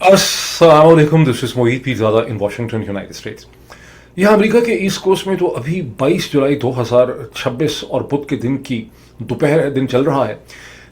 अस्सलामुअलैकुम, this is Mohit Pirzada in Washington United states. यहाँ America के ईस्ट कोस्ट में तो अभी 22 जुलाई 2026 और बुध के दिन की दोपहर दिन चल रहा है।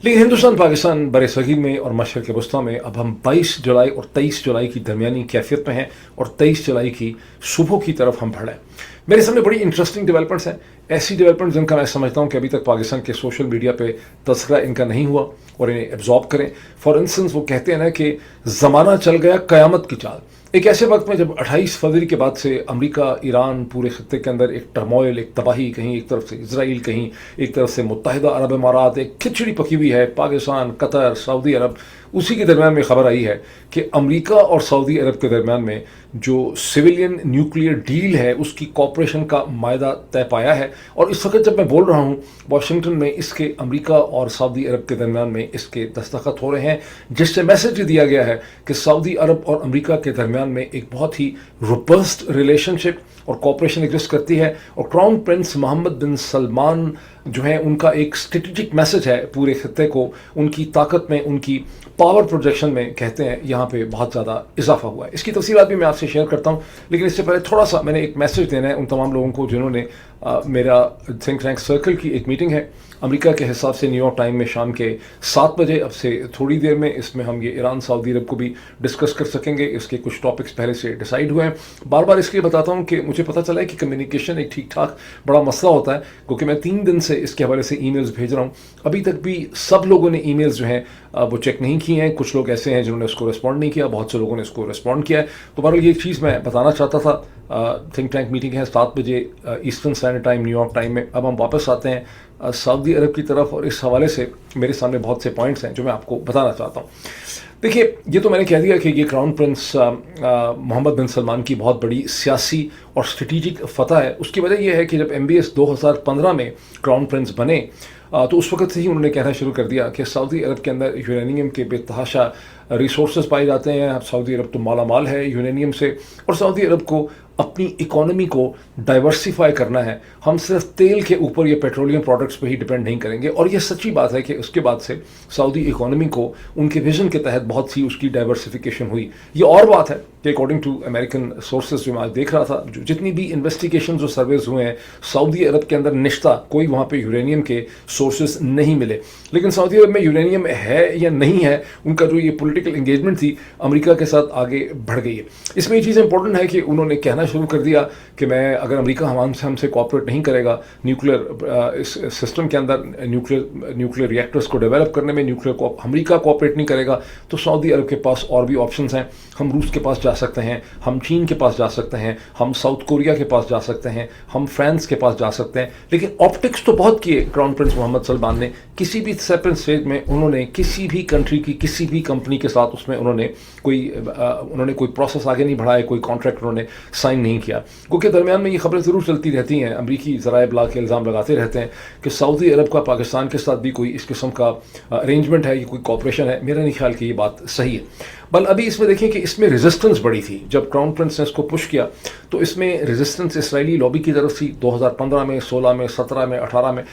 लेकिन हिंदुस्तान पाकिस्तान बरसगीर में और मशरक़ वस्ती में अब हम 22 जुलाई और 23 जुलाई की दरमियानी कैफियत में हैं और 23 जुलाई की सुबह की तरफ हम बढ़ रहे हैं। मेरे सामने बड़ी इंटरेस्टिंग डेवलपमेंट्स हैं, ऐसी डेवलपमेंट्स जिनका मैं समझता हूँ कि अभी तक पाकिस्तान के सोशल मीडिया पे तस्करा इनका नहीं हुआ और इन्हें एब्जॉर्ब करें। फॉर इंस्टेंस वो कहते हैं ना कि ज़माना चल गया क़यामत की चाल। एक ऐसे वक्त में जब 28 फरवरी के बाद से अमेरिका, ईरान, पूरे खत्ते के अंदर एक टर्मोइल, एक तबाही, कहीं एक तरफ से इसराइल, कहीं एक तरफ से मुत्तहिदा अरब अमारात, एक खिचड़ी पकी हुई है, पाकिस्तान, कतर, सऊदी अरब। उसी के दरमियान में खबर आई है कि अमेरिका और सऊदी अरब के दरमियान में जो सिविलियन न्यूक्लियर डील है उसकी कॉपरेशन का मायदा तय पाया है। और इस वक्त जब मैं बोल रहा हूँ वाशिंगटन में इसके अमेरिका और सऊदी अरब के दरमियान में इसके दस्तखत हो रहे हैं, जिससे मैसेज दिया गया है कि सऊदी अरब और अमेरिका के दरमियान में एक बहुत ही रोबस्ट रिलेशनशिप और कॉपरेशन एग्जिस्ट करती है। और क्राउन प्रिंस मोहम्मद बिन सलमान जो है उनका एक स्ट्रेटेजिक मैसेज है पूरे खत्ते को, उनकी ताकत में, उनकी पावर प्रोजेक्शन में कहते हैं यहाँ पे बहुत ज़्यादा इजाफा हुआ है। इसकी तफसीलात भी मैं आपसे शेयर करता हूँ, लेकिन इससे पहले थोड़ा सा मैंने एक मैसेज देना है उन तमाम लोगों को जिन्होंने मेरा थिंक टैंक सर्कल की एक मीटिंग है अमेरिका के हिसाब से न्यूयॉर्क टाइम में शाम के 7 बजे, अब से थोड़ी देर में इसमें हम ये ईरान सऊदी अरब को भी डिस्कस कर सकेंगे। इसके कुछ टॉपिक्स पहले से डिसाइड हुए हैं। बार बार इसलिए बताता हूँ कि मुझे पता चला है कि कम्युनिकेशन एक ठीक ठाक बड़ा मसला होता है, क्योंकि मैं 3 दिन से इसके हवाले से ईमेल्स भेज रहा हूँ। अभी तक भी सब लोगों ने ईमेल्स जो हैं वो चेक नहीं किए हैं। कुछ लोग ऐसे हैं जिन्होंने उसको रिस्पॉन्ड नहीं किया, बहुत से लोगों ने इसको रिस्पॉन्ड किया है। तो बहरहाल ये एक चीज़ मैं बताना चाहता था। थिंक टैंक मीटिंग है 7 बजे eastern standard time New York time में। अब हम वापस आते हैं सऊदी अरब की तरफ और इस हवाले से मेरे सामने बहुत से पॉइंट्स हैं जो मैं आपको बताना चाहता हूँ। देखिए, ये तो मैंने कह दिया कि ये क्राउन प्रिंस मोहम्मद बिन सलमान की बहुत बड़ी सियासी और स्ट्रेटिजिक फतह है। उसकी वजह यह है कि जब MBS 2015 में क्राउन प्रिंस बने तो उस वक्त से ही उन्होंने कहना शुरू कर दिया कि सऊदी अरब के अंदर यूरेनियम के बेतहाशा रिसोर्सेज पाए जाते हैं। सऊदी अरब तो माला माल है यूरेनियम से, और सऊदी अरब को अपनी इकोनॉमी को डाइवर्सिफाई करना है। हम सिर्फ तेल के ऊपर या पेट्रोलियम प्रोडक्ट्स पे ही डिपेंड नहीं करेंगे। और ये सच्ची बात है कि उसके बाद से सऊदी इकोनॉमी को उनके विजन के तहत बहुत सी उसकी डाइवर्सिफिकेशन हुई। ये और बात है कि अकॉर्डिंग टू अमेरिकन सोर्सेज जो मैं आज देख रहा था, जो जितनी भी इन्वेस्टिगेशन जो सर्वेज हुए हैं, सऊदी अरब के अंदर निश्ता कोई वहाँ पे यूरेनियम के सोर्सेज नहीं मिले। लेकिन सऊदी अरब में यूरेनियम है या नहीं है, उनका जो ये पॉलिटिकल एंगेजमेंट थी अमेरिका के साथ आगे बढ़ गई है। इसमें ये चीज़ इंपॉर्टेंट है कि उन्होंने कहना शुरू कर दिया कि मैं अगर अमेरिका हमसे कोऑपरेट नहीं करेगा न्यूक्लियर इस सिस्टम के अंदर, न्यूक्लियर रिएक्टर्स को डेवलप करने में अमेरिका कोऑपरेट नहीं करेगा, तो सऊदी अरब के पास और भी ऑप्शंस हैं। हम रूस के पास जा सकते हैं, हम चीन के पास जा सकते हैं, हम साउथ कोरिया के पास जा सकते हैं, हम फ्रांस के पास जा सकते हैं। लेकिन ऑप्टिक्स तो बहुत किए क्राउन प्रिंस मोहम्मद सलमान ने। किसी भी सेपरेट स्टेज में उन्होंने किसी भी कंट्री की किसी भी कंपनी के साथ उसमें उन्होंने कोई प्रोसेस आगे नहीं बढ़ाया, कोई कॉन्ट्रैक्ट उन्होंने साइन नहीं किया। क्योंकि दरमियान में ये खबरें ज़रूर चलती रहती हैं, अमरीकी ज़राए इब्लाग के इल्ज़ाम लगाते रहते हैं कि सऊदी अरब का पाकिस्तान के साथ भी कोई इस किस्म का अरेंजमेंट है, ये कोई कॉपरेशन है। मेरा नहीं ख्याल कि ये बात सही है। बल अभी इसमें देखें कि इसमें रेजिस्टेंस बड़ी थी। जब क्राउन प्रिंस ने इसको पुश किया तो इसमें रेजिस्टेंस इसराइली लॉबी की तरफ थी 2015 में, 16 में, 17 में, 18 में।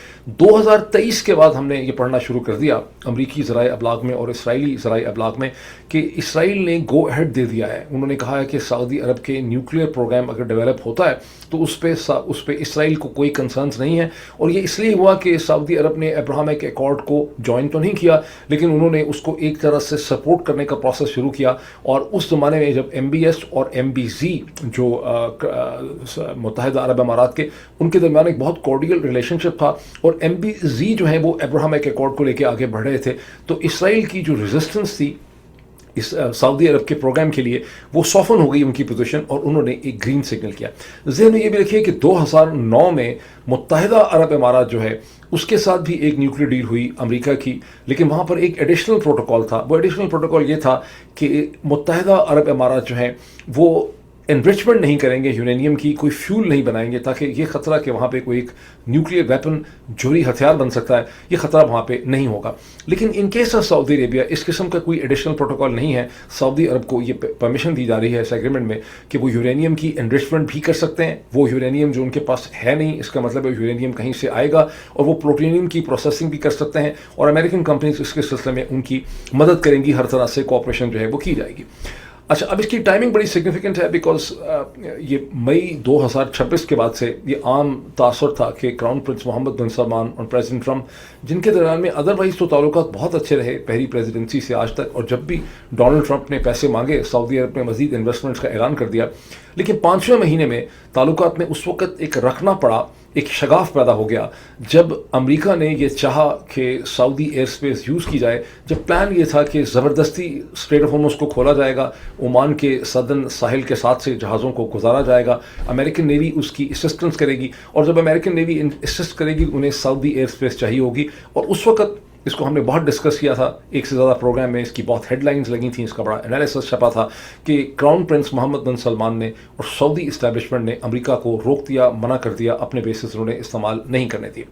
2023 के बाद हमने ये पढ़ना शुरू कर दिया अमरीकी ज़राए इब्लाग में और इसराइली ज़राए इब्लाग में कि इसराइल ने गो अहेड दे दिया है। उन्होंने कहा है कि सऊदी अरब के न्यूक्लियर प्रोग्राम अगर डेवलप होता है तो उस पर इसराइल को कोई कंसर्न्स नहीं है। और ये इसलिए हुआ कि सऊदी अरब ने अब्राहमिक अकॉर्ड को ज्वाइन तो नहीं किया, लेकिन उन्होंने उसको एक तरह से सपोर्ट करने का प्रोसेस शुरू किया। और उस ज़माने में जब MBS और MBZ जो मुत्तहिदा अरब अमारात के, उनके दरमियान एक बहुत कॉर्डियल रिलेशनशिप था और MBZ जो है वो अब्राहमिक अकॉर्ड को लेकर आगे बढ़ रहे थे। तो इसराइल की जो रेजिस्टेंस थी इस सऊदी अरब के प्रोग्राम के लिए, वो सॉफन हो गई उनकी पोजीशन और उन्होंने एक ग्रीन सिग्नल किया। ज़हन में ये भी रखिए कि 2009 में मुत्तहिदा अरब अमारात जो है उसके साथ भी एक न्यूक्लियर डील हुई अमेरिका की, लेकिन वहाँ पर एक एडिशनल प्रोटोकॉल था। वो एडिशनल प्रोटोकॉल ये था कि मुत्तहिदा अरब अमारात जो है वो एनरिचमेंट नहीं करेंगे यूरेनियम की, कोई फ्यूल नहीं बनाएंगे, ताकि ये ख़तरा कि वहाँ पे कोई एक न्यूक्लियर वेपन जोरी हथियार बन सकता है, ये ख़तरा वहाँ पे नहीं होगा। लेकिन in case of Saudi Arabia इस किस्म का कोई एडिशनल प्रोटोकॉल नहीं है। सऊदी अरब को ये परमिशन दी जा रही है इस एग्रीमेंट में कि वो यूरेनियम की एनरिचमेंट भी कर सकते हैं। वो यूरेनियम जो उनके पास है नहीं, इसका मतलब है यूरेनियम कहीं से आएगा, और वो प्लूटोनियम की प्रोसेसिंग भी कर सकते हैं। और अमेरिकन कंपनीज इसके सिलसिले में उनकी मदद करेंगी, हर तरह से कोऑपरेशन जो है वो की जाएगी। अच्छा, अब इसकी टाइमिंग बड़ी सिग्निफिकेंट है बिकॉज ये मई 2026 के बाद से ये आम तासर था कि क्राउन प्रिंस मोहम्मद बिन सलमान और प्रेसिडेंट ट्रंप, जिनके दरमियान में अदरवाइज तो ताल्लुकात बहुत अच्छे रहे पहली प्रेसिडेंसी से आज तक, और जब भी डोनाल्ड ट्रंप ने पैसे मांगे सऊदी अरब में मजीद इन्वेस्टमेंट्स का ऐलान कर दिया, लेकिन 5वें महीने में ताल्लुकात में उस वक्त एक रखना पड़ा, एक शगाफ पैदा हो गया जब अमेरिका ने ये चाहा कि सऊदी एयर स्पेस यूज़ की जाए, जब प्लान ये था कि ज़बरदस्ती स्ट्रेट ऑफ होर्मुज़ को खोला जाएगा, ओमान के सदन साहिल के साथ से जहाज़ों को गुजारा जाएगा, अमेरिकन नेवी उसकी असिस्टेंस करेगी, और जब अमेरिकन नेवी असिस्ट करेगी उन्हें सऊदी एयर स्पेस चाहिए होगी। और उस वक्त इसको हमने बहुत डिस्कस किया था, एक से ज़्यादा प्रोग्राम में इसकी बहुत हेडलाइंस लगी थी, इसका बड़ा एनालिसिस छपा था कि क्राउन प्रिंस मोहम्मद बिन सलमान ने और सऊदी इस्टेब्लिशमेंट ने अमेरिका को रोक दिया, मना कर दिया, अपने बेसिस उन्होंने इस्तेमाल नहीं करने दिए।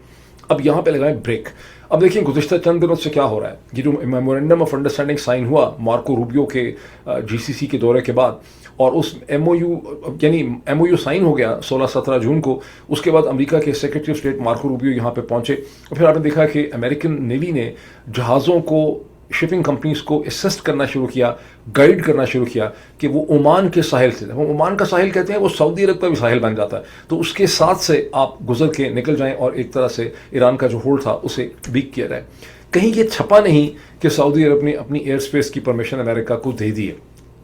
अब यहाँ पे लगाएं ब्रेक। अब देखिए गुज़िश्ता चंद दिनों से क्या हो रहा है। ये जो मेमोरेंडम ऑफ अंडरस्टैंडिंग साइन हुआ मार्को रूबियो के जीसीसी के दौरे के बाद, और उस एमओयू साइन हो गया 16-17 जून को, उसके बाद अमेरिका के secretary of state Marco Rubio यहाँ पे पहुँचे, और फिर आपने देखा कि अमेरिकन नेवी ने जहाज़ों को, शिपिंग कंपनीज को असिस्ट करना शुरू किया, गाइड करना शुरू किया कि वो ओमान के साहिल से, वो ओमान का साहिल कहते हैं, वो सऊदी अरब का भी साहिल बन जाता है, तो उसके साथ से आप गुजर के निकल जाएं और एक तरह से ईरान का जो होल्ड था उसे वीक किया जाए। कहीं ये छपा नहीं कि सऊदी अरब ने अपनी एयर स्पेस की परमिशन अमेरिका को दे दी है,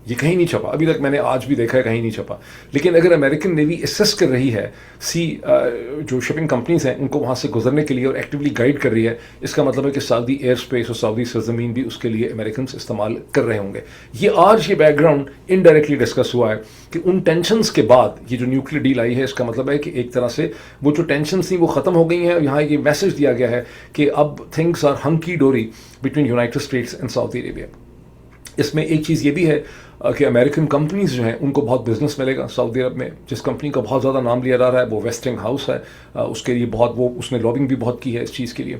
ये कहीं नहीं छपा, अभी तक मैंने आज भी देखा है कहीं नहीं छपा। लेकिन अगर अमेरिकन नेवी असिस्ट कर रही है जो शिपिंग कंपनीज हैं उनको वहाँ से गुजरने के लिए और एक्टिवली गाइड कर रही है, इसका मतलब है कि सऊदी एयर स्पेस और सऊदी सरजमीन भी उसके लिए अमेरिकन इस्तेमाल कर रहे होंगे। ये आज ये बैकग्राउंड इनडायरेक्टली डिस्कस हुआ है कि उन टेंशन्स के बाद ये जो न्यूक्लियर डील आई है, इसका मतलब है कि एक तरह से वो जो टेंशन थी वो ख़त्म हो गई हैं। यहाँ ये मैसेज दिया गया है कि अब थिंग्स आर हंकी डोरी between United states and Saudi Arabia. इसमें एक चीज़ ये भी है कि अमेरिकन कंपनीज जो हैं उनको बहुत बिजनेस मिलेगा सऊदी अरब में। जिस कंपनी का बहुत ज़्यादा नाम लिया जा रहा है वो वेस्टिंग हाउस है, उसके लिए बहुत वो उसने लॉबिंग भी बहुत की है इस चीज़ के लिए।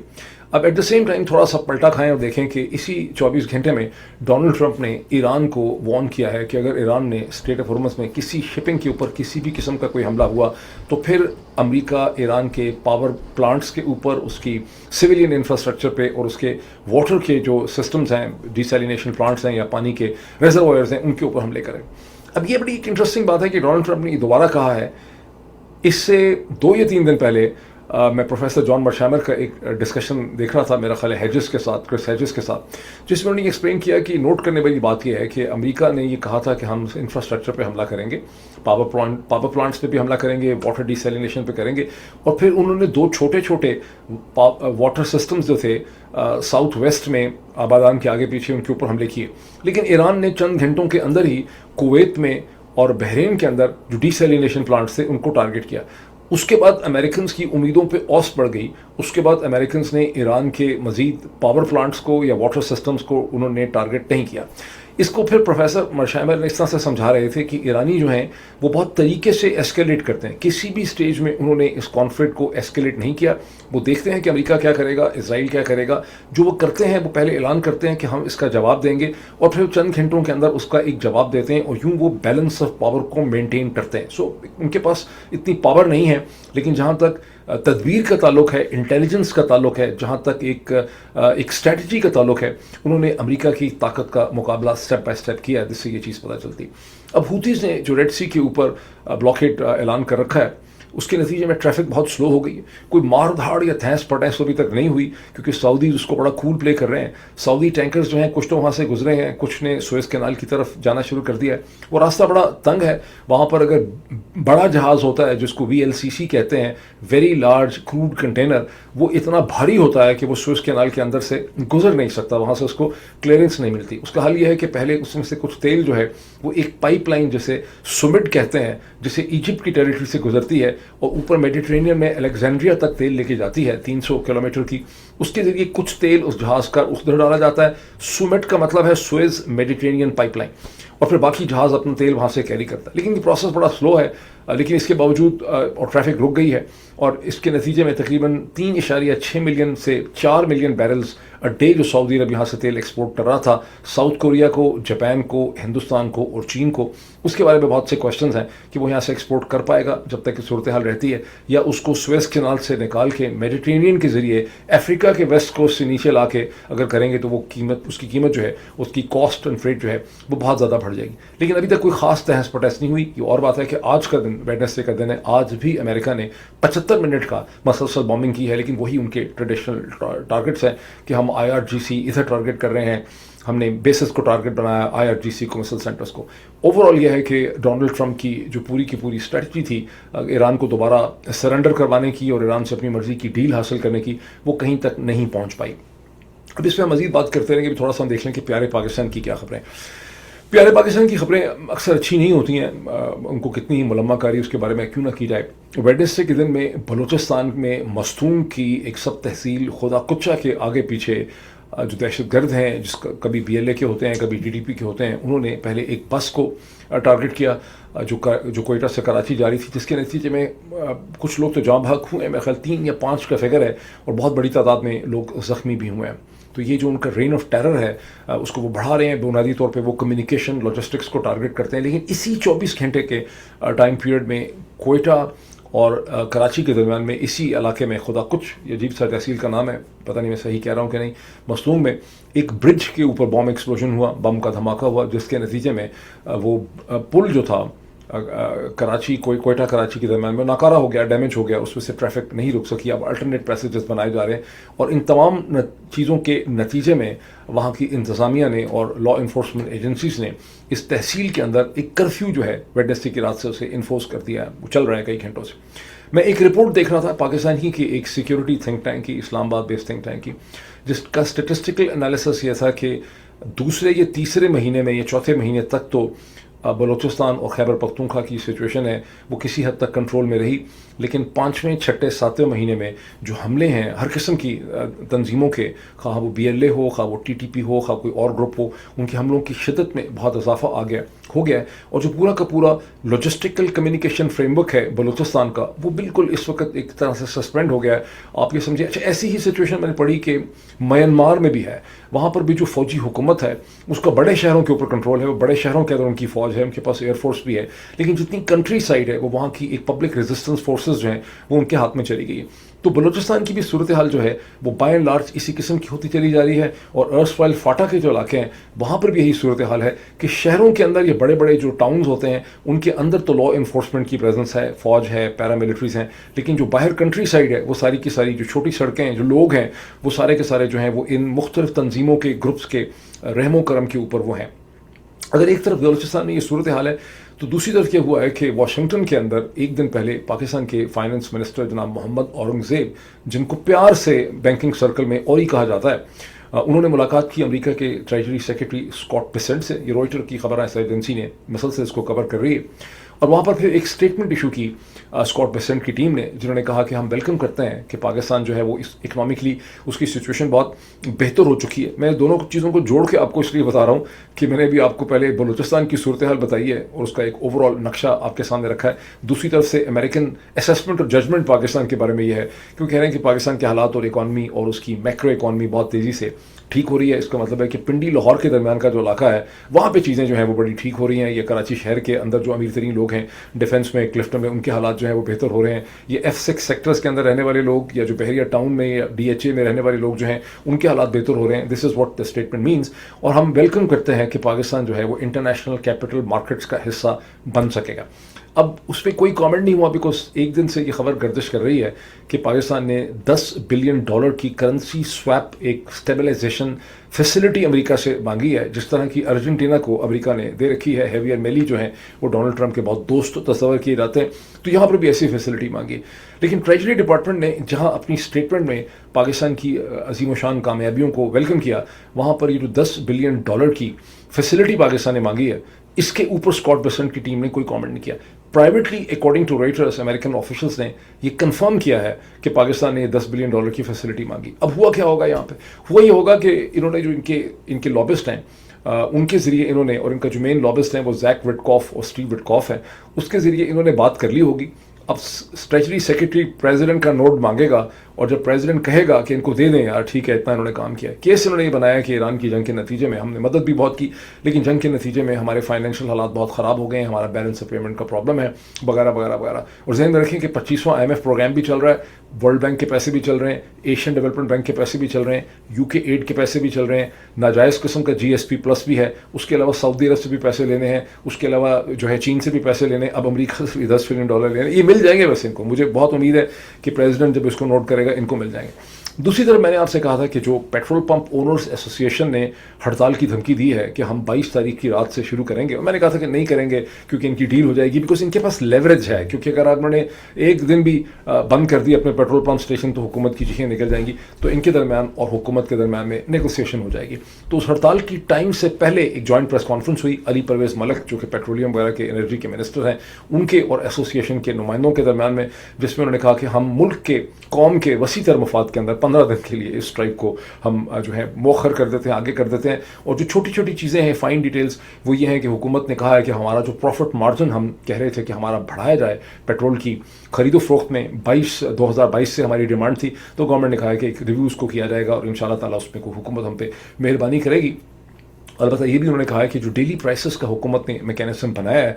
अब एट द सेम टाइम थोड़ा सा पलटा खाएं और देखें कि इसी 24 घंटे में डोनाल्ड ट्रंप ने ईरान को वार्न किया है कि अगर ईरान ने स्ट्रेट ऑफ हॉर्मुज़ में किसी शिपिंग के ऊपर किसी भी किस्म का कोई हमला हुआ तो फिर अमेरिका ईरान के पावर प्लांट्स के ऊपर, उसकी सिविलियन इंफ्रास्ट्रक्चर पे और उसके वाटर के जो सिस्टम्स हैं, डिसैलिनेशन प्लांट्स हैं या पानी के रिजर्वॉयर्स हैं, उनके ऊपर हमले करें। अब ये बड़ी एक इंटरेस्टिंग बात है कि डोनाल्ड ट्रंप ने दोबारा कहा है। इससे 2 या 3 दिन पहले मैं प्रोफेसर जॉन मर्शामर का एक डिस्कशन देख रहा था, मेरा ख्याल है हेजिस के साथ, क्रिस हेजिस के साथ, जिसमें उन्होंने एक्सप्लेन किया कि नोट करने वाली बात यह है कि अमेरिका ने ये कहा था कि हम इंफ्रास्ट्रक्चर पे हमला करेंगे, पावर प्लांट्स पे भी हमला करेंगे, वाटर डिसैलिनेशन पे करेंगे, और फिर उन्होंने 2 छोटे छोटे वाटर सिस्टम्स जो थे साउथ वेस्ट में आबादान के आगे पीछे, उनके ऊपर हमले किए। लेकिन ईरान ने चंद घंटों के अंदर ही कुवैत में और बहरीन के अंदर जो डिसैलिनेशन प्लांट्स थे उनको टारगेट किया। उसके बाद अमेरिकन की उम्मीदों पे औस बढ़ गई। उसके बाद अमेरिकन ने ईरान के मजीद पावर प्लांट्स को या वाटर सिस्टम्स को उन्होंने टारगेट नहीं किया। इसको फिर प्रोफेसर मर्शामर ने इस तरह से समझा रहे थे कि ईरानी जो हैं वो बहुत तरीके से एस्केलेट करते हैं, किसी भी स्टेज में उन्होंने इस कॉन्फ्लिक्ट को एस्केलेट नहीं किया। वो देखते हैं कि अमेरिका क्या करेगा, इजराइल क्या करेगा, जो वो करते हैं वो पहले ऐलान करते हैं कि हम इसका जवाब देंगे और फिर चंद घंटों के अंदर उसका एक जवाब देते हैं, और यूँ वो बैलेंस ऑफ पावर को मेनटेन करते हैं। सो उनके पास इतनी पावर नहीं है, लेकिन जहाँ तक तदबीर का ताल्लुक है, इंटेलिजेंस का ताल्लुक है, जहाँ तक एक स्ट्रेटजी का ताल्लुक है, उन्होंने अमेरिका की ताकत का मुकाबला स्टेप बाय स्टेप किया, जिससे ये चीज़ पता चलती। अब हूतीज़ ने जो रेड सी के ऊपर ब्लॉकेड ऐलान कर रखा है, उसके नतीजे में ट्रैफिक बहुत स्लो हो गई है। कोई मार धाड़ या तहस पटैस अभी तक नहीं हुई, क्योंकि सऊदी उसको बड़ा कूल प्ले कर रहे हैं। सऊदी टैंकर्स जो हैं कुछ तो वहाँ से गुजरे हैं, कुछ ने सुएज़ कैनाल की तरफ जाना शुरू कर दिया है। वो रास्ता बड़ा तंग है, वहाँ पर अगर बड़ा जहाज़ होता है जिसको VLCC कहते हैं, वेरी लार्ज क्रूड कंटेनर, वो इतना भारी होता है कि वो सुएज़ कैनाल के अंदर से गुजर नहीं सकता, वहाँ से उसको क्लियरेंस नहीं मिलती। उसका हल यह है कि पहले उसमें से कुछ तेल जो है वो एक पाइपलाइन, जिसे सुमिड कहते हैं, जिसे इजिप्ट की टेरिटरी से गुजरती है और ऊपर मेडिटेरेनियन में अलेक्जेंड्रिया तक तेल लेके जाती है 300 किलोमीटर की, उसके जरिए कुछ तेल उस जहाज़ का उधर डाला जाता है। सुमिड का मतलब है सुएज मेडिटेरेनियन पाइपलाइन, और फिर बाकी जहाज़ अपना तेल वहाँ से कैरी करता है। लेकिन ये प्रोसेस बड़ा स्लो है। लेकिन इसके बावजूद और ट्रैफिक रुक गई है और इसके नतीजे में तकरीबन 3.6 मिलियन से 4 मिलियन बैरल्स अ डे जो सऊदी अरब यहाँ से तेल एक्सपोर्ट कर रहा था साउथ कोरिया को, जापान को, हिंदुस्तान को और चीन को, उसके बारे में बहुत से क्वेश्चंस हैं कि वो यहाँ से एक्सपोर्ट कर पाएगा जब तक कि सूरत हाल रहती है, या उसको स्वेज कैनाल से निकाल के मेडिटेरेनियन के ज़रिए अफ्रीका के वेस्ट कोस्ट से नीचे ला के अगर करेंगे तो वो कीमत, उसकी कीमत जो है, उसकी कॉस्ट एंड फ्रेट जो है वो बहुत ज़्यादा बढ़ जाएगी। लेकिन अभी तक कोई खास तहस पटहस नहीं हुई। ये और बात है कि आज का दिन, वेडनेसडे का दिन है, आज भी अमेरिका ने 75 मिनट का मसलसल बॉम्बिंग की है, लेकिन वही उनके ट्रेडिशनल टारगेट्स हैं कि हम IRGC इधर टारगेट कर रहे हैं, हमने बेसिस को टारगेट बनाया, IRGC को, मिसाइल सेंटर्स को। ओवरऑल यह है कि डोनाल्ड ट्रंप की जो पूरी की पूरी स्ट्रेटजी थी ईरान को दोबारा सरेंडर करवाने की और ईरान से अपनी मर्जी की डील हासिल करने की, वो कहीं तक नहीं पहुंच पाई। अब इस पर मजीद बात करते रहेंगे, थोड़ा सा हम देख लें कि प्यारे पाकिस्तान की क्या खबरें। प्यारे पाकिस्तान की खबरें अक्सर अच्छी नहीं होती हैं, उनको कितनी ही मुलम्माकारी उसके बारे में क्यों ना की जाए। वेडनेसडे के दिन में बलूचिस्तान में मस्तूम की एक सब तहसील खुदा कुच्चा के आगे पीछे जो दहशतगर्द हैं, जिसका कभी BLA के होते हैं, कभी TTP के होते हैं, उन्होंने पहले एक बस को टारगेट किया जो कोयटा से कराची जा रही थी, जिसके नतीजे में कुछ लोग तो जाँ भाग हुए हैं, मेरे ख्याल 3 या 5 का फिगर है, और बहुत बड़ी तादाद में लोग ज़ख्मी भी हुए हैं। तो ये जो उनका रेन ऑफ टेरर है उसको वो बढ़ा रहे हैं। बुनियादी तौर पे वो कम्युनिकेशन लॉजिस्टिक्स को टारगेट करते हैं, लेकिन इसी 24 घंटे के टाइम पीरियड में कोयटा और कराची के दरमियान में, इसी इलाके में, खुदा कुछ, ये अजीब सा तहसील का नाम है, पता नहीं मैं सही कह रहा हूँ कि नहीं, मस्तूम में एक ब्रिज के ऊपर बम एक्सप्लोजन हुआ, बम का धमाका हुआ, जिसके नतीजे में वो पुल जो था कराची कोयटा कराची के दरमियान में नाकारा हो गया, डैमेज हो गया, उसमें से ट्रैफिक नहीं रुक सकी। अब अल्टरनेट पैसेजेस बनाए जा रहे हैं, और इन तमाम चीज़ों के नतीजे में वहाँ की इंतज़ामिया ने और लॉ इन्फोर्समेंट एजेंसीज ने इस तहसील के अंदर एक कर्फ्यू जो है वेडनेसडे की रात से उसे इन्फोर्स कर दिया है, वो चल रहा है कई घंटों से। मैं एक रिपोर्ट देख रहा था पाकिस्तान ही की एक सिक्योरिटी थिंक टैंक की, इस्लामाबाद बेस्ड थिंक टैंक की, जिसका स्टेटिस्टिकल एनालिसिस ये था कि दूसरे या तीसरे महीने में या चौथे महीने तक तो बलूचिस्तान और खैबर पख्तूनख्वा की सिचुएशन है वो किसी हद तक कंट्रोल में रही, लेकिन 5वें, 6ठे, 7वें महीने में जो हमले हैं हर किस्म की तंजीमों के, खा वो BLA हो, खा वो TTP हो, खा कोई और ग्रुप हो, उनके हमलों की शिद्दत में बहुत इजाफा हो गया है। और जो पूरा का पूरा लॉजिस्टिकल कम्युनिकेशन फ्रेमवर्क है बलूचिस्तान का, वो बिल्कुल इस वक्त एक तरह से सस्पेंड हो गया है। आप ये समझिए। अच्छा, ऐसी ही सिचुएशन मैंने पढ़ी कि म्यांमार में भी है, वहाँ पर भी जो फौजी हुकूमत है उसका बड़े शहरों के ऊपर कंट्रोल है, वो बड़े शहरों के अंदर उनकी फ़ौज है, उनके पास एयरफोर्स भी है, लेकिन जितनी कंट्री साइड है वो वहाँ की एक पब्लिक रेजिस्टेंस फोर्सेस जो हैं वो उनके हाथ में चली गई है। तो बलूचिस्तान की भी सूरत हाल जो है वो बाय एंड लार्ज इसी किस्म की होती चली जा रही है। और अर्सवाइल फाटा के जो इलाके हैं वहाँ पर भी यही सूरत हाल है कि शहरों के अंदर ये बड़े बड़े जो टाउन्स होते हैं उनके अंदर तो लॉ इन्फोर्समेंट की प्रेजेंस है, फ़ौज है, पैरामिलिट्रीज हैं, लेकिन जो बाहर कंट्री साइड है वो सारी की सारी जो छोटी सड़कें हैं, जो लोग हैं, वो सारे के सारे जो हैं वो इन मुख्तलिफ तंजीमों के ग्रुप्स के रहमो करम के ऊपर वो हैं। अगर एक तरफ बलूचिस्तान में ये सूरत हाल है, तो दूसरी तरफ क्या हुआ है कि वाशिंगटन के अंदर एक दिन पहले पाकिस्तान के फाइनेंस मिनिस्टर जनाब मोहम्मद औरंगजेब, जिनको प्यार से बैंकिंग सर्कल में औरी कहा जाता है, उन्होंने मुलाकात की अमेरिका के ट्रेजरी सेक्रेटरी स्कॉट बेसेंट से। ये रॉयटर की खबर है, एजेंसी ने मसल से इसको कवर कर रही है। और वहाँ पर फिर एक स्टेटमेंट इशू की स्कॉट बेसेंट की टीम ने, जिन्होंने कहा कि हम वेलकम करते हैं कि पाकिस्तान जो है वो इस इकनॉमिकली उसकी सिचुएशन बहुत बेहतर हो चुकी है। मैं दोनों चीज़ों को जोड़ के आपको इसलिए बता रहा हूँ कि मैंने भी आपको पहले बलूचिस्तान की सूरत हाल बताई है और उसका एक ओवरऑल नक्शा आपके सामने रखा है। दूसरी तरफ से अमेरिकन असेसमेंट और जजमेंट पाकिस्तान के बारे में ये है, क्यों कह रहे हैं कि पाकिस्तान के हालात और इकॉनमी और उसकी मैक्रो इकॉनमी बहुत तेज़ी से ठीक हो रही है। इसका मतलब है कि पिंडी लाहौर के दरमियान का जो इलाका है वहाँ पे चीज़ें जो हैं वो बड़ी ठीक हो रही हैं। ये कराची शहर के अंदर जो अमीर तरीन लोग हैं डिफेंस में, क्लिफ्टन में, उनके हालात जो हैं वो बेहतर हो रहे हैं। ये F6 सेक्टर्स के अंदर रहने वाले लोग या जो बहरिया टाउन में या DHA में रहने वाले लोग जो हैं उनके हालात बेहतर हो रहे हैं। This is what the statement means. और हम वेलकम करते हैं कि पाकिस्तान जो है वो इंटरनेशनल कैपिटल मार्केट्स का हिस्सा बन सकेगा। अब उस पर कोई कमेंट नहीं हुआ, बिकॉज एक दिन से ये खबर गर्दिश कर रही है कि पाकिस्तान ने $10 बिलियन की करेंसी स्वैप, एक स्टेबलाइजेशन फैसिलिटी अमेरिका से मांगी है, जिस तरह की अर्जेंटीना को अमेरिका ने दे रखी है। हेवियर मेली जो हैं वो डोनाल्ड ट्रंप के बहुत दोस्त तस्वर किए जाते हैं, तो यहाँ पर भी ऐसी फैसिलिटी मांगी। लेकिन ट्रेजरी डिपार्टमेंट ने जहाँ अपनी स्टेटमेंट में पाकिस्तान की अजीम शान कामयाबियों को वेलकम किया, वहाँ पर ये जो $10 बिलियन की फैसिलिटी पाकिस्तान ने मांगी है, इसके ऊपर स्कॉट बेसेंट की टीम ने कोई कमेंट नहीं किया। Privately according to Reuters American officials ने ये कंफर्म किया है कि पाकिस्तान ने $10 बिलियन की फैसिलिटी मांगी। अब हुआ क्या होगा यहाँ पे? हुआ ये होगा कि इन्होंने जो इनके लॉबिस्ट हैं ان کے ذریعے انہوں نے, اور ان کا جو مین لابسٹ ہیں وہ زیک وٹکاف اور اسٹیو وٹکاف ہیں, اس کے ذریعے انہوں نے بات کر لی ہوگی. اب ٹریجری سیکرٹری پریزیڈنٹ کا نوٹ مانگے گا, اور جب پریزیڈنٹ کہے گا کہ ان کو دے دیں یار ٹھیک ہے اتنا انہوں نے کام کیا. کیس انہوں نے یہ بنایا کہ ایران کی جنگ کے نتیجے میں ہم نے مدد بھی بہت کی, لیکن جنگ کے نتیجے میں ہمارے فائنینشیل حالات بہت خراب ہو گئے ہیں, ہمارا بیلنس آف پیمنٹ کا پرابلم ہے وغیرہ وغیرہ وغیرہ. اور ذہن میں رکھیں کہ 25واں IMF پروگرام بھی چل رہا ہے, ورلڈ بینک کے پیسے بھی چل رہے ہیں, ایشین ڈیولپمنٹ بینک کے پیسے بھی چل رہے ہیں, UK ایڈ کے پیسے بھی چل رہے ہیں, ناجائز قسم کا GSP+ بھی ہے, اس کے علاوہ سعودی عرب سے بھی پیسے لینے ہیں, اس کے علاوہ جو ہے چین سے بھی پیسے لینے ہیں, اب امریکہ سے بھی $10 بلین لینے ہیں. یہ مل جائیں گے ویسے ان کو, مجھے بہت امید ہے کہ پریزیڈنٹ جب اس کو نوٹ کرے گا ان کو مل جائیں گے. دوسری طرف میں نے آپ سے کہا تھا کہ جو پیٹرول پمپ اونرز ایسوسیشن نے ہڑتال کی دھمکی دی ہے کہ ہم 22 تاریخ کی رات سے شروع کریں گے, اور میں نے کہا تھا کہ نہیں کریں گے کیونکہ ان کی ڈیل ہو جائے گی, بیکاز ان کے پاس لیوریج ہے, کیونکہ اگر آپ نے ایک دن بھی بند کر دی اپنے پیٹرول پمپ اسٹیشن تو حکومت کی چیخیں نکل جائیں گی, تو ان کے درمیان اور حکومت کے درمیان میں نیگوسیشن ہو جائے گی. تو اس ہڑتال کی ٹائم سے پہلے ایک جوائنٹ پریس کانفرنس ہوئی, علی پرویز ملک جو کہ پیٹرولیم وغیرہ کے انرجی کے منسٹر ہیں ان کے اور ایسوسیشن کے نمائندوں کے درمیان میں, جس میں انہوں نے کہا کہ ہم ملک کے قوم کے وسیع تر مفاد کے اندر 15 دن کے لیے اسٹرائک کو ہم جو ہے مؤخر کر دیتے ہیں, آگے کر دیتے ہیں. اور جو چھوٹی چھوٹی چیزیں ہیں فائن ڈیٹیلز وہ یہ ہیں کہ حکومت نے کہا ہے کہ ہمارا جو پروفٹ مارجن ہم کہہ رہے تھے کہ ہمارا بڑھایا جائے پیٹرول کی خرید و فروخت میں, 2022 سے ہماری ڈیمانڈ تھی, تو گورنمنٹ نے کہا ہے کہ ایک ریویو اس کو کیا جائے گا اور انشاءاللہ تعالیٰ اس میں کو حکومت ہم پہ مہربانی کرے گی. البتہ یہ بھی انہوں نے کہا ہے کہ جو ڈیلی پرائسز کا حکومت نے میکینزم بنایا ہے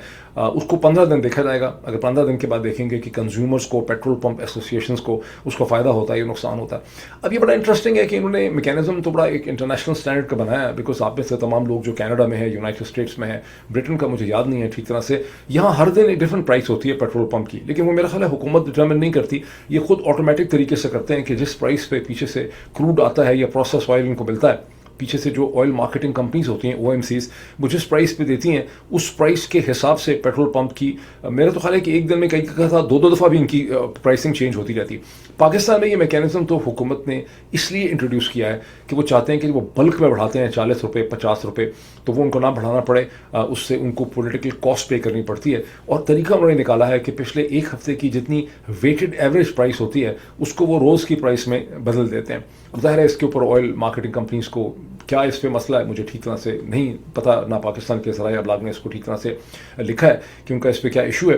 اس کو 15 دن دیکھا جائے گا. اگر 15 دن کے بعد دیکھیں گے کہ کنزیومرز کو, پیٹرول پمپ ایسوسیشنز کو اس کو فائدہ ہوتا ہے یا نقصان ہوتا ہے. اب یہ بڑا انٹرسٹنگ ہے کہ انہوں نے میکینزم تو بڑا ایک انٹرنیشنل اسٹینڈرڈ کا بنایا ہے, بیکاز آپ میں سے تمام لوگ جو کینیڈا میں ہے, یونائٹڈ اسٹیٹس میں ہے, برٹن کا مجھے یاد نہیں ہے ٹھیک طرح سے, یہاں ہر دن ایک ڈفرنٹ پرائس ہوتی ہے پیٹرول پمپ کی, لیکن وہ میرا خیال ہے حکومت ڈٹرمن نہیں کرتی, یہ خود آٹومیٹک طریقے سے کرتے ہیں کہ جس پرائس پہ پیچھے سے کروڈ آتا ہے یا پروسیس آئل ان کو ملتا ہے, پیچھے سے جو آئل مارکیٹنگ کمپنیز ہوتی ہیں OMCs وہ جس پرائس پہ دیتی ہیں اس پرائس کے حساب سے پیٹرول پمپ کی, میرا تو خیال ہے کہ ایک دن میں کئی تھا 2 دفعہ بھی ان کی پرائسنگ چینج ہوتی رہتی. پاکستان میں یہ میکینزم تو حکومت نے اس لیے انٹروڈیوس کیا ہے کہ وہ چاہتے ہیں کہ وہ بلک میں بڑھاتے ہیں 40 روپے 50 روپے, تو وہ ان کو نہ بڑھانا پڑے, اس سے ان کو پولیٹیکل کاسٹ پے کرنی پڑتی ہے. اور طریقہ انہوں نے نکالا ہے کہ پچھلے ایک ہفتے کی جتنی ویٹڈ ایوریج پرائس ہوتی ہے اس کو وہ روز کی پرائس میں بدل دیتے ہیں. اب ظاہر ہے اس کے اوپر آئل مارکیٹنگ کمپنیز کو کیا اس پہ مسئلہ ہے مجھے ٹھیک طرح سے نہیں پتہ, نہ پاکستان کے ذرائع ابلاغ نے اس کو ٹھیک طرح سے لکھا ہے کہ ان کا اس پہ کیا ایشو ہے.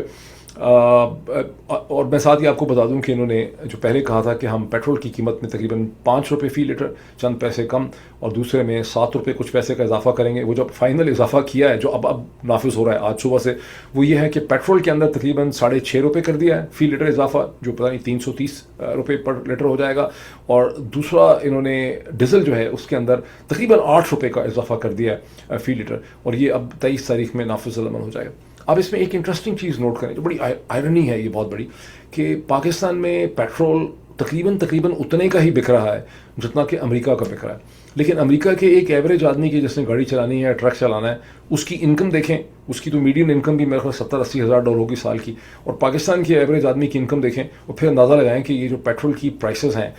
اور میں ساتھ ہی آپ کو بتا دوں کہ انہوں نے جو پہلے کہا تھا کہ ہم پیٹرول کی قیمت میں تقریباً 5 روپے فی لیٹر, چند پیسے کم, اور دوسرے میں 7 روپے کچھ پیسے کا اضافہ کریں گے, وہ جو فائنل اضافہ کیا ہے جو اب نافذ ہو رہا ہے آج صبح سے, وہ یہ ہے کہ پیٹرول کے اندر تقریباً 6.5 روپے کر دیا ہے فی لیٹر اضافہ, جو پتہ نہیں 330 روپے پر لیٹر ہو جائے گا. اور دوسرا انہوں نے ڈیزل جو ہے اس کے اندر تقریباً 8 روپے کا اضافہ کر دیا ہے فی لیٹر, اور یہ اب 23 تاریخ میں نافذ العمل ہو جائے گا. اب اس میں ایک انٹرسٹنگ چیز نوٹ کریں جو بڑی آئرنی ہے یہ بہت بڑی, کہ پاکستان میں پیٹرول تقریباً اتنے کا ہی بک رہا ہے جتنا کہ امریکہ کا بک رہا ہے, لیکن امریکہ کے ایک ایوریج آدمی کی جس نے گاڑی چلانی ہے, ٹرک چلانا ہے, اس کی انکم دیکھیں, اس کی تو میڈین انکم بھی میرے خیال 70-80 ہزار ڈالر ہوگی سال کی, اور پاکستان کی ایوریج آدمی کی انکم دیکھیں, اور پھر اندازہ لگائیں کہ یہ جو پیٹرول کی پرائسز ہیں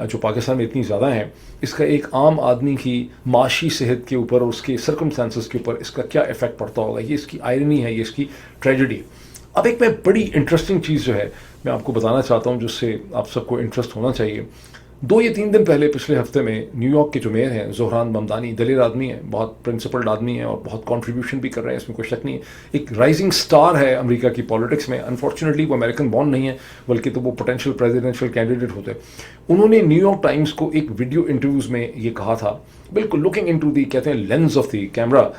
جو پاکستان میں اتنی زیادہ ہیں, اس کا ایک عام آدمی کی معاشی صحت کے اوپر اور اس کے سرکمسٹانسز کے اوپر اس کا کیا افیکٹ پڑتا ہوگا. یہ اس کی آئرنی ہے, یہ اس کی ٹریجڈی. اب ایک میں بڑی انٹرسٹنگ چیز جو ہے میں آپ کو بتانا چاہتا ہوں جس سے آپ سب کو انٹرسٹ ہونا چاہیے. 2 یا 3 دن پہلے پچھلے ہفتے میں نیو یارک کے جو میئر ہیں زہران ممدانی, دلیر آدمی ہیں, بہت پرنسپلڈ آدمی ہیں اور بہت کنٹریبیوشن بھی کر رہے ہیں, اس میں کوئی شک نہیں ہے, ایک رائزنگ سٹار ہے امریکہ کی پالیٹکس میں. انفارچونیٹلی وہ امریکن بورن نہیں ہے, بلکہ تو وہ پوٹینشیل پریزیڈنشیل کینڈیڈیٹ ہوتے. انہوں نے نیو یارک ٹائمز کو ایک ویڈیو انٹرویوز میں یہ کہا تھا, بالکل لکنگ انٹو دی کہتے ہیں لینز آف دی کیمرا,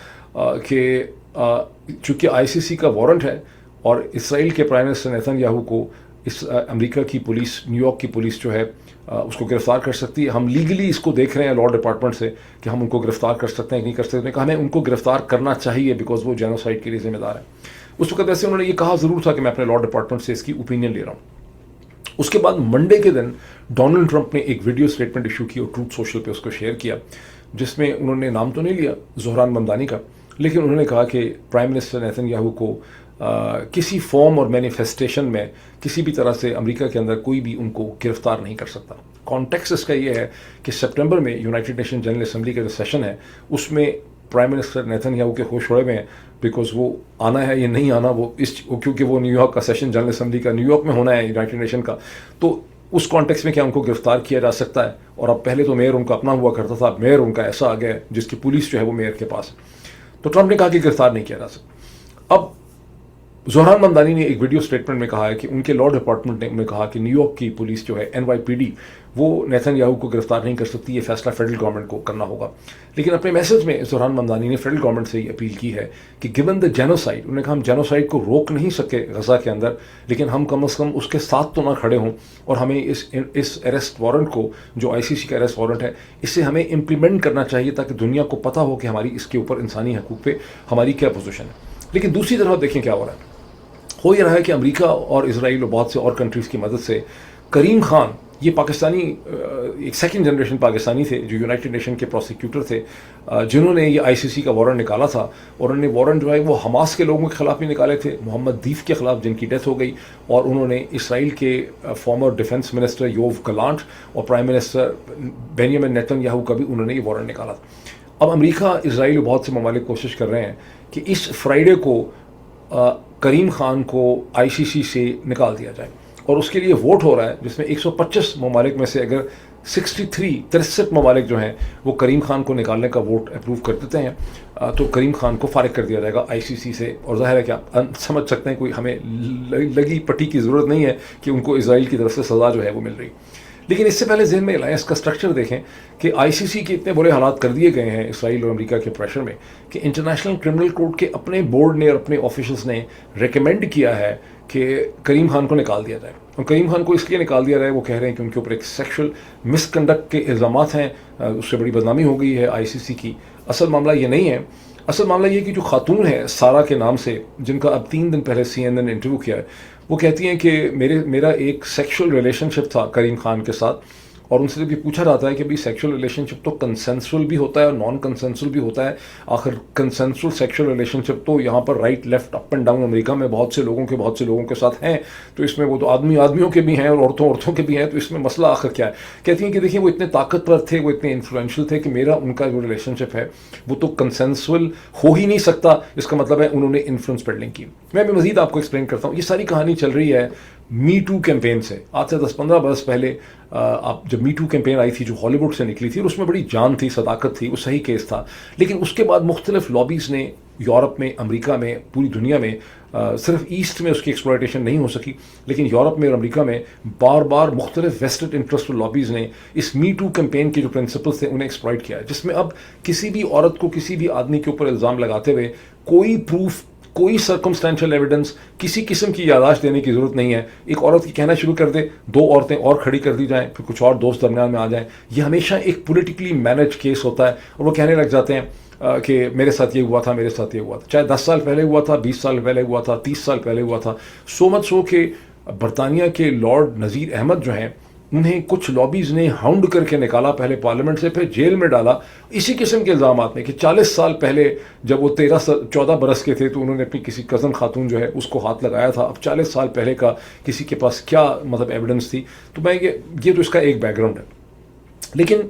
کہ چونکہ ICC کا وارنٹ ہے اور اسرائیل کے پرائم منسٹر نیتن یاہو کو اس امریکہ کی پولیس, نیو یارک کی پولیس جو ہے اس کو گرفتار کر سکتی ہے. ہم لیگلی اس کو دیکھ رہے ہیں لا ڈپارٹمنٹ سے کہ ہم ان کو گرفتار کر سکتے ہیں کہ نہیں کر سکتے. کہا ہمیں ان کو گرفتار کرنا چاہیے بیکاز وہ جینوسائڈ کے لیے ذمہ دار ہے. اس وقت ویسے انہوں نے یہ کہا ضرور تھا کہ میں اپنے لا ڈپارٹمنٹ سے اس کی اوپینین لے رہا ہوں. اس کے بعد منڈے کے دن ڈونلڈ ٹرمپ نے ایک ویڈیو اسٹیٹمنٹ ایشو کی اور ٹروتھ سوشل پہ اس کو شیئر کیا, جس میں انہوں نے نام تو نہیں لیا زہران ممدانی کا, لیکن انہوں نے کہا کہ پرائم منسٹر نیتن یاہو کو کسی فارم اور مینیفیسٹیشن میں کسی بھی طرح سے امریکہ کے اندر کوئی بھی ان کو گرفتار نہیں کر سکتا. کانٹیکسٹ اس کا یہ ہے کہ سپٹمبر میں یونائٹڈ نیشن جنرل اسمبلی کا جو سیشن ہے اس میں پرائم منسٹر نیتن یاہو کے ہوش اڑے ہوئے ہیں, بیکاز وہ آنا ہے یا نہیں آنا, وہ کیونکہ وہ نیو یارک کا سیشن جنرل اسمبلی کا نیو یارک میں ہونا ہے یونائٹڈ نیشن کا, تو उस कॉन्टेक्स्ट में क्या उनको गिरफ्तार किया जा सकता है? और अब पहले तो मेयर उनका अपना हुआ करता था, अब मेयर उनका ऐसा आ गया है जिसकी पुलिस जो है वो मेयर के पास है। तो ट्रंप ने कहा कि गिरफ्तार नहीं किया जा सकता। अब ज़ोहरान ममदानी ने एक वीडियो स्टेटमेंट में कहा है कि उनके लॉ डिपार्टमेंट ने उन्हें कहा कि न्यूयॉर्क की पुलिस जो है NYPD वो नेतन्याहू को गिरफ्तार नहीं कर सकती, ये फैसला फेडरल गवर्नमेंट को करना होगा। लेकिन अपने मैसेज में ज़ोहरान ममदानी ने फेडरल गवर्नमेंट से ये अपील की है कि गिवन द जेनोसाइड, उन्होंने कहा हम जेनोसाइड को रोक नहीं सके गजा के अंदर, लेकिन हम कम से कम उसके साथ तो ना खड़े हों, और हमें इस अरेस्ट वारंट को, जो ICC का अरेस्ट वारंट है, इसे हमें इम्प्लीमेंट करना चाहिए ताकि दुनिया को पता हो कि हमारी इसके ऊपर इंसानी हकूक़ पे हमारी क्या पोजीशन है। लेकिन दूसरी तरफ देखें क्या हो रहा है। हो ये रहा है कि अमेरिका और इसराइल और बहुत से और कंट्रीज़ की मदद से करीम खान, ये पाकिस्तानी एक सेकंड जनरेशन पाकिस्तानी थे जो यूनाइटेड नेशन के प्रोसिक्यूटर थे, जिन्होंने ये ICC का वारंट निकाला था, और उन्होंने वारंट जो है वो हमास के लोगों के खिलाफ भी निकाले थे, मोहम्मद दीफ के खिलाफ जिनकी डेथ हो गई, और उन्होंने इसराइल के फॉर्मर डिफेंस मिनिस्टर योव गलांट और प्राइम मिनिस्टर बेंजामिन नेतन्याहू का भी उन्होंने ये वारंट निकाला था। अब अमेरिका, इसराइल और बहुत से ममालिक कोशिश कर रहे हैं कि इस फ्राइडे को करीम खान को ICC से निकाल दिया जाए, और उसके लिए वोट हो रहा है जिसमें 125 ममालिक में से अगर 63 ममालिक जो हैं वो करीम खान को निकालने का वोट अप्रूव कर देते हैं तो करीम खान को फारिग कर दिया जाएगा ICC से। और ज़ाहिर है कि आप समझ सकते हैं, कोई हमें लगी पट्टी की ज़रूरत नहीं है कि उनको इसराइल की तरफ से सज़ा जो है वो मिल रही। लेकिन इससे पहले ज़हन में अलायंस का स्ट्रक्चर देखें कि ICC के इतने बुरे हालात कर दिए गए हैं इसराइल और अमेरिका के प्रेशर में कि इंटरनेशनल क्रिमिनल कोर्ट के अपने बोर्ड ने और अपने ऑफिशियल्स ने रिकमेंड किया है कि करीम खान को निकाल दिया जाए। और करीम खान को इसलिए निकाल दिया जाए, वो कह रहे हैं कि उनके ऊपर एक सेक्शुअल मिसकंडक्ट के इल्ज़ामात हैं, उससे बड़ी बदनामी हो गई है ICC की। असल मामला ये नहीं है, असल मामला ये कि जो खातून है सारा के नाम से, जिनका अब 3 दिन पहले CNN ने इंटरव्यू किया है, वो कहती हैं कि मेरा एक सेक्सुअल रिलेशनशिप था करीम खान के साथ, और उनसे जब ये पूछा जाता है कि भाई सेक्सुअल रिलेशनशिप तो कंसेंसुअल भी होता है और नॉन कंसेंसुअल भी होता है, आखिर कंसेंसुअल सेक्सुअल रिलेशनशिप तो यहाँ पर right left up and down America में बहुत से लोगों के साथ हैं, तो इसमें वो तो आदमियों के भी हैं और औरतों के भी हैं, तो इसमें मसला आखिर क्या है। कहती हैं कि देखिए वो इतने ताकतवर थे, वो इतने इन्फ्लुएंशियल थे कि मेरा उनका जो रिलेशनशिप है वो तो कंसेंसुअल हो ही नहीं सकता, इसका मतलब है उन्होंने इन्फ्लुएंस पेडलिंग की। मैं मज़ीद आपको एक्सप्लेन करता हूँ। ये सारी कहानी चल रही है मी टू कैंपेन से। आज से 10-15 बरस पहले आप जब मी टू कैंपेन आई थी जो हॉलीवुड से निकली थी, और उसमें बड़ी जान थी, सदाकत थी, वो सही केस था। लेकिन उसके बाद मुख्तलिफ लॉबीज़ ने यूरोप में, अमेरिका में, पूरी दुनिया में, सिर्फ ईस्ट में उसकी एक्सप्लॉयटेशन नहीं हो सकी, लेकिन यूरोप में और अमेरिका में बार बार मुख्तलिफ वेस्टेड इंटरेस्ट लॉबीज़ ने इस मी टू कैंपेन के जो प्रिंसिपल्स थे उन्हें एक्सप्लॉयट किया है, जिसमें अब किसी भी औरत को, किसी भी आदमी के ऊपर इल्ज़ाम लगाते हुए कोई प्रूफ, कोई सर्कमस्टेंशियल एविडेंस, किसी किस्म की यादाश्त देने की जरूरत नहीं है। एक औरत की कहना शुरू कर दे, 2 औरतें और खड़ी कर दी जाएं, फिर कुछ और दोस्त दरमियान में आ जाएं, ये हमेशा एक पॉलिटिकली मैनेज केस होता है, और वो कहने लग जाते हैं कि मेरे साथ ये हुआ था, मेरे साथ ये हुआ था, चाहे 10 साल पहले हुआ था, 20 साल पहले हुआ था, 30 साल पहले हुआ था। सो मच सो कि बरतानिया के लॉर्ड नज़ीर अहमद जो हैं, उन्हें कुछ लॉबीज़ ने हाउंड करके निकाला, पहले पार्लियामेंट से, फिर जेल में डाला, इसी किस्म के इल्ज़ाम में कि 40 साल पहले जब वो 14 बरस के थे तो उन्होंने अपनी किसी कज़न खातून जो है उसको हाथ लगाया था। अब 40 साल पहले का किसी के पास क्या मतलब एविडेंस थी। तो मैं ये तो इसका एक बैकग्राउंड है। लेकिन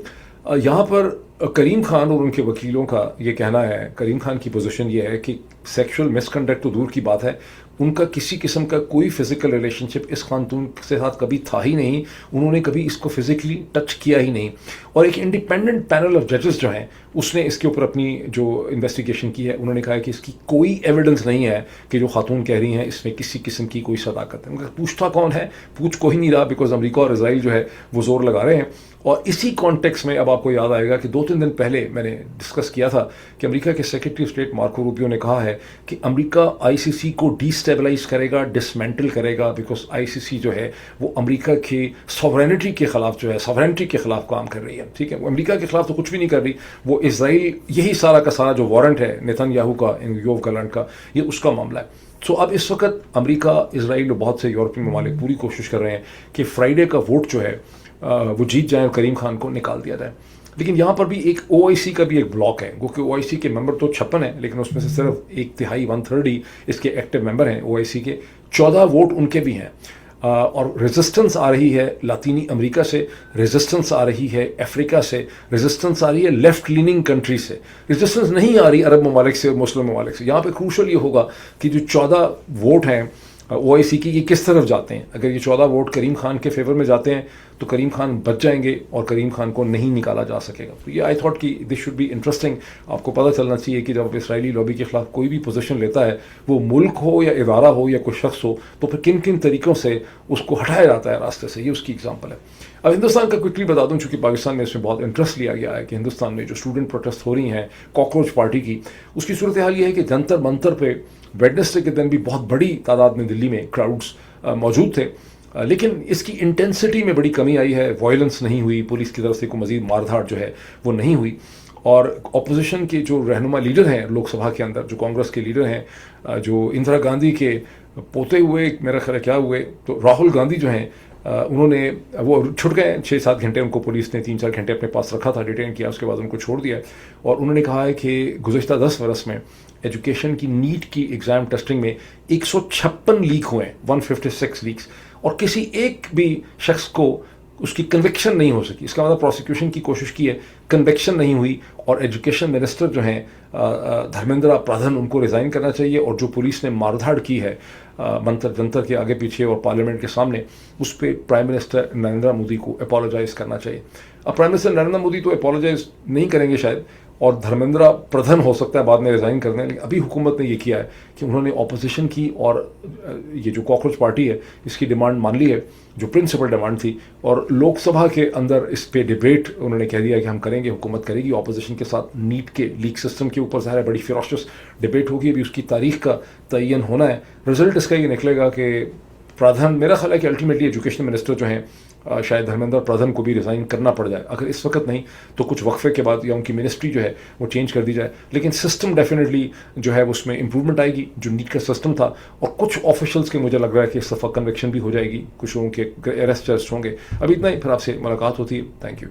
यहाँ पर करीम खान और उनके वकीलों का ये कहना है, करीम खान की पोजीशन ये है कि सेक्सुअल मिसकंडक्ट तो दूर की बात है, उनका किसी किस्म का कोई फिजिकल रिलेशनशिप इस खातून के साथ कभी था ही नहीं, उन्होंने कभी इसको फिजिकली टच किया ही नहीं। और एक इंडिपेंडेंट पैनल ऑफ जजेस जो हैं उसने इसके ऊपर अपनी जो इन्वेस्टिगेशन की है, उन्होंने कहा है कि इसकी कोई एविडेंस नहीं है कि जो खातून कह रही हैं इसमें किसी किस्म की कोई सदाकत है। उनका पूछता कौन है, पूछ को ही नहीं रहा, बिकॉज अमेरिका और इसराइल जो है वो जोर लगा रहे हैं। और इसी कॉन्टेक्स्ट में अब आपको याद आएगा कि 2-3 दिन पहले मैंने डिस्कस किया था कि अमेरिका के secretary of state Marco Rubio ने कहा है कि अमेरिका ICC को डिस्टेबलाइज करेगा, डिसमेंटल करेगा, बिकॉज ICC जो है वो अमेरिका के सॉवरेनिटी के खिलाफ जो है, सॉवरेनिटी के खिलाफ काम कर रही है। ठीक है, वो अमेरिका के खिलाफ तो कुछ भी नहीं कर रही, वो इसराइल, यही सारा का सारा जो वारंट है नेतन्याहू का, योव गलांट का, ये उसका मामला है। सो अब इस वक्त अमेरिका, इसराइल और बहुत से यूरोपीय ममालिक पूरी कोशिश कर रहे हैं कि फ्राइडे का वोट जो है वो जीत जाए और करीम खान को निकाल दिया जाए। लेकिन यहाँ पर भी एक OIC का भी एक ब्लॉक है, क्योंकि OIC के मेंबर तो 56 हैं, लेकिन उसमें से सिर्फ 1/3 1/3 ही इसके एक्टिव मेंबर हैं OIC के। 14 वोट उनके भी हैं, और रेजिस्टेंस आ रही है लातीनी अमेरिका से, रेजिस्टेंस आ रही है अफ्रीका से, रेजिस्टेंस आ रही है लेफ्ट लीनिंग कंट्री से, रेजिस्टेंस नहीं आ रही अरब ममालिक से और मुस्लिम ममालिक से। यहाँ पे क्रूशल ये होगा कि जो 14 वोट हैं OIC की, ये किस तरफ जाते हैं. अगर ये 14 वोट करीम खान के फेवर में जाते हैं तो करीम खान बच जाएंगे और करीम खान को नहीं निकाला जा सकेगा. तो ये आई थॉट कि दिस शुड बी इंटरेस्टिंग. आपको पता चलना चाहिए कि जब इसराइली लॉबी के खिलाफ कोई भी पोजीशन लेता है, वो मुल्क हो या इदारा हो या कोई शख्स हो, तो फिर किन किन तरीक़ों से उसको हटाया जाता है रास्ते से. ये उसकी एग्जाम्पल है. अब हिंदुस्तान का क्विकली बता दूं, चूँकि पाकिस्तान में इसमें बहुत इंटरेस्ट लिया गया है कि हिंदुस्तान में जो स्टूडेंट प्रोटेस्ट हो रही हैं कॉकरोच पार्टी की, उसकी सूरत हाल ये है कि जंतर मंतर पे वेडनेसडे के दिन भी बहुत बड़ी तादाद में दिल्ली में क्राउड्स मौजूद थे. लेकिन इसकी इंटेंसिटी में बड़ी कमी आई है. वायलेंस नहीं हुई, पुलिस की तरफ से कोई मजीद मारधाड़ जो है वो नहीं हुई. और अपोजिशन के जो रहनुमा लीडर हैं लोकसभा के अंदर, जो कांग्रेस के लीडर हैं, जो इंदिरा गांधी के पोते हुए मेरा ख्याल क्या हुए, तो राहुल गांधी जो हैं, उन्होंने वो छुट गए. 6-7 घंटे उनको पुलिस ने 3-4 घंटे अपने पास रखा था, डिटेन किया, उसके बाद उनको छोड़ दिया. और उन्होंने कहा है कि गुज़श्ता 10 बरस में एजुकेशन की नीट की एग्ज़ाम टेस्टिंग में 156 लीक हुए हैं, 156 लीक्स, और किसी एक भी शख्स को उसकी कन्विक्शन नहीं हो सकी. इसका मतलब प्रोसिक्यूशन की कोशिश की है, कन्विक्शन नहीं हुई. और एजुकेशन मिनिस्टर जो हैं धर्मेंद्र प्रधान, उनको रिज़ाइन करना चाहिए. और जो पुलिस ने मारधाड़ की है मंतर जंतर के आगे पीछे और पार्लियामेंट के सामने, उस पर प्राइम मिनिस्टर नरेंद्र मोदी को अपोलोजाइज़ करना चाहिए. अब प्राइम मिनिस्टर नरेंद्र मोदी तो अपोलोजाइज़ नहीं करेंगे शायद, और धर्मेंद्र प्रधान हो सकता है बाद में रिज़ाइन करने. लेकिन अभी हुकूमत ने ये किया है कि उन्होंने ऑपोजिशन की और ये जो कॉकरोच पार्टी है इसकी डिमांड मान ली है, जो प्रिंसिपल डिमांड थी. और लोकसभा के अंदर इस पे डिबेट उन्होंने कह दिया कि हम करेंगे, हुकूमत करेगी ऑपोजिशन के साथ. नीट के लीक सिस्टम के ऊपर ज़ाहिर है बड़ी फिरोशियस डिबेट होगी. अभी उसकी तारीख का तयन होना है. रिजल्ट इसका ये निकलेगा कि प्रधान, मेरा ख्याल है कि अल्टीमेटली एजुकेशन मिनिस्टर जो हैं शायद धर्मेंद्र प्रधान को भी रिज़ाइन करना पड़ जाए. अगर इस वक्त नहीं तो कुछ वक्फे के बाद या उनकी मिनिस्ट्री जो है वो चेंज कर दी जाए. लेकिन सिस्टम डेफिनेटली जो है उसमें इंप्रूवमेंट आएगी. जो नीट का सिस्टम था, और कुछ ऑफिशियल्स के मुझे लग रहा है कि इस दफ़ा कन्विक्शन भी हो जाएगी, कुछ लोगों के अरेस्ट होंगे. अभी इतना ही, फिर आपसे मुलाकात होती है. Thank you.